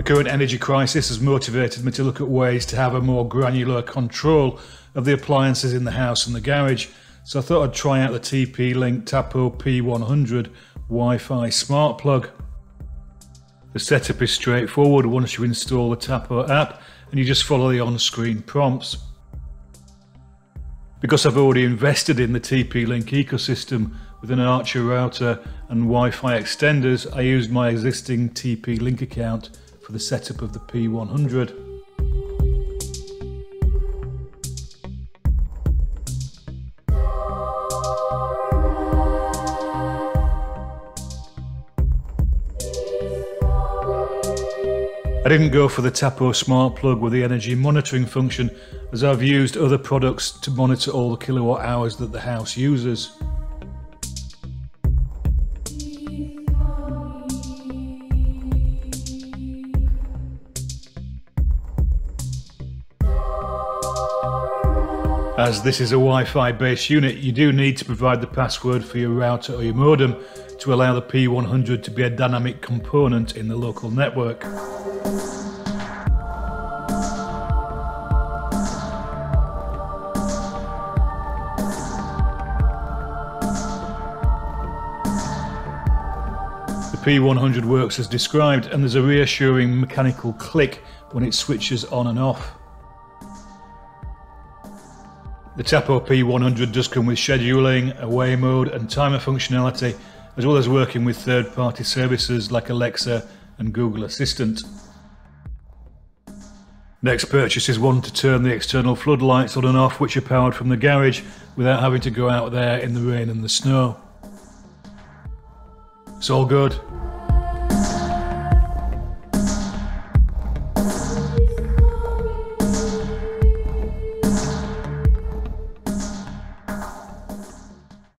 The current energy crisis has motivated me to look at ways to have a more granular control of the appliances in the house and the garage, so I thought I'd try out the TP-Link Tapo P100 Wi-Fi smart plug. The setup is straightforward once you install the Tapo app and you just follow the on-screen prompts. Because I've already invested in the TP-Link ecosystem with an Archer router and Wi-Fi extenders, I used my existing TP-Link account for the setup of the P100. I didn't go for the Tapo smart plug with the energy monitoring function, as I've used other products to monitor all the kilowatt hours that the house uses. As this is a Wi-Fi based unit, you do need to provide the password for your router or your modem to allow the P100 to be a dynamic component in the local network. The P100 works as described, and there's a reassuring mechanical click when it switches on and off. The Tapo P100 does come with scheduling, away mode and timer functionality, as well as working with third-party services like Alexa and Google Assistant. Next purchase is one to turn the external floodlights on and off, which are powered from the garage without having to go out there in the rain and the snow. It's all good.